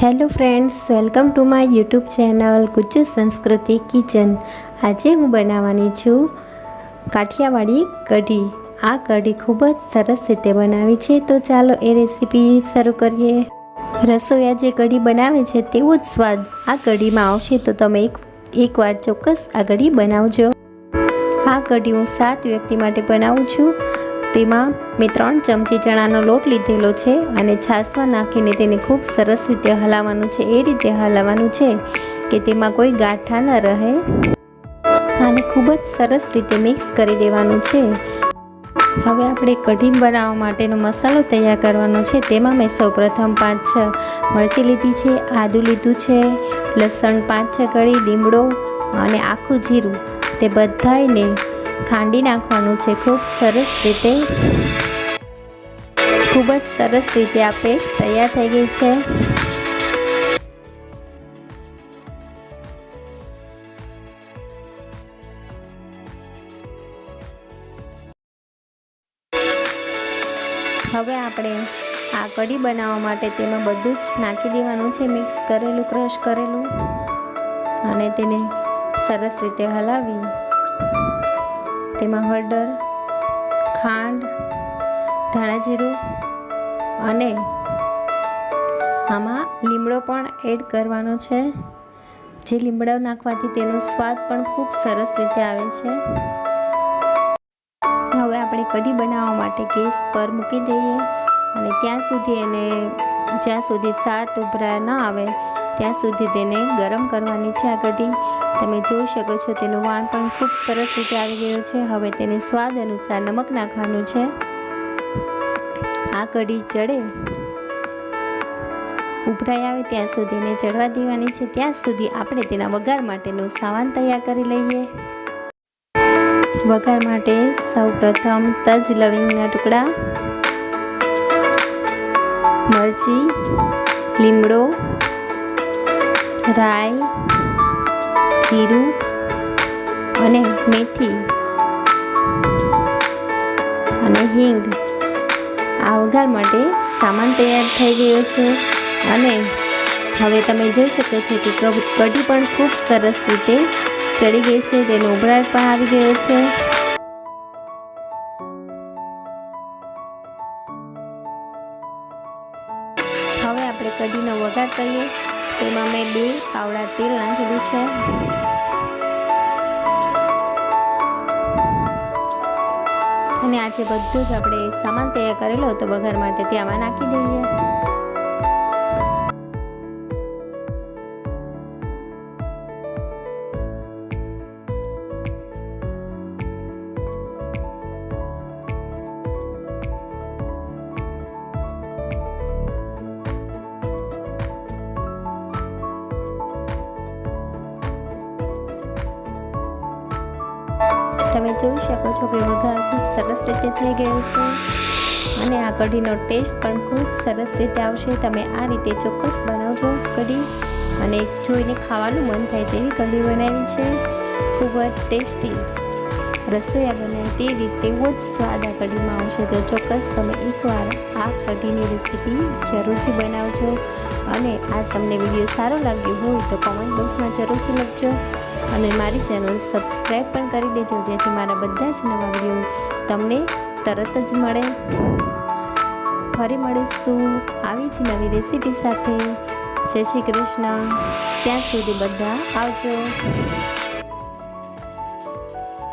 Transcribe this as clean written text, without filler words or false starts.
Hello friends, welcome to my YouTube channel Gujju સંસ્કૃતિ kitchen. આજે હું બનાવવાની છું કાઠિયાવાડી કઢી. આ કઢી ખૂબ જ સરસ રીતે બનાવી છે, તો ચાલો એ રેસીપી શરૂ કરીએ. રસોઈયા જે કઢી બનાવે છે તેવો જ સ્વાદ આ કઢીમાં આવશે, તો તમે એકવાર ચોક્કસ આ કઢી બનાવજો. આ કઢી હું 7 વ્યક્તિ માટે બનાવું છું. તેમાં મેં 3 ચમચી ચણાનો લોટ લીધેલો છે અને છાશમાં નાખીને તેને ખૂબ સરસ રીતે હલાવવાનું છે. એ રીતે હલાવવાનું છે કે તેમાં કોઈ ગાંઠા ન રહે અને ખૂબ જ સરસ રીતે મિક્સ કરી દેવાનું છે. હવે આપણે કઢી બનાવવા માટેનો મસાલો તૈયાર કરવાનો છે. તેમાં મેં સૌપ્રથમ 5-6 મરચી લીધી છે, આદું લીધું છે, લસણ 5-6 કળી, લીમડો અને આખું જીરું, તે બધાને ખાંડી નાખવાનું છે ખૂબ સરસ રીતે. ખૂબ જ સરસ રીતે આ પેસ્ટ તૈયાર થઈ ગઈ છે. હવે આપણે આ કઢી બનાવવા માટે તેમાં બધું જ નાખી દેવાનું છે, મિક્સ કરેલું, ક્રશ કરેલું, અને તેને સરસ રીતે હલાવી તેમાં હળદર, ખાંડ, ધાણા જીરું અને આમાં લીમડો પણ એડ કરવાનો છે. જે લીમડો નાખવાથી તેનો સ્વાદ પણ ખૂબ સરસ રીતે આવે છે. હવે આપણે કઢી બનાવવા માટે ગેસ પર મૂકી દઈએ અને જ્યાં સુધી 7 ઉભરા ન આવે ત્યાં સુધી તેને ગરમ કરવાની છે. આ કઢી તમે જોઈ શકો છો, તેનું વાણ પણ ખૂબ સરસ રીતે આવી ગયું છે. હવે તેને સ્વાદ અનુસાર નમક નાખવાનું છે. આ કઢી ચડે, ઉભરાઈ આવે ત્યાં સુધી એને ચડવા દેવાની છે. ત્યાં સુધી આપણે તેના વઘાર માટેનો સામાન તૈયાર કરી લઈએ. વઘાર માટે સૌપ્રથમ તજ લવિંગના ટુકડા, મરચી, લીમડો, રાઈ, જીરું અને મેથી અને હિંગ, આ વઘાર માટે સામાન તૈયાર થઈ ગયો છે. અને હવે તમે જોઈ શકો છો કે કઢી પણ ખૂબ સરસ રીતે ચડી ગઈ છે, તેનો ઉભરાટ પણ આવી ગયો છે. હવે આપણે કઢીનો વઘાર કરીએ. તેમાં મેં 2 પાવડા તેલ નાખેલું છે. અને આજે બધું જ આપણે સામાન તૈયાર કરેલો હતો વઘાર માટે તે આમાં નાખી દઈએ. તમે જોઈ શકો છો કે વઘાર ખૂબ સરસ રીતે થઈ ગયો છે અને આ કઢીનો ટેસ્ટ પણ ખૂબ સરસ રીતે આવશે. તમે આ રીતે ચોક્કસ બનાવજો કઢી, અને જોઈને ખાવાનું મન થાય તેવી કઢી બનાવી છે. ખૂબ જ ટેસ્ટી રસોઈયા બનાવે તે રીતે એવો જ સ્વાદ આ કઢીમાં આવશે. તો ચોક્કસ તમે એકવાર આ કઢીની રેસીપી જરૂરથી બનાવજો. અને આ તમને વિડીયો સારો લાગ્યો હોય તો કોમેન્ટ બોક્સમાં જરૂરથી લખજો અને મારી ચેનલ સબસ્ક્રાઈબ પણ કરી દેજો, જેથી મારા બધા જ નવા વિડીયો તમને તરત જ મળે. ફરી મળીશું આવી જ નવી રેસીપી સાથે. જય શ્રી કૃષ્ણ. ત્યાં સુધી બધા આવજો.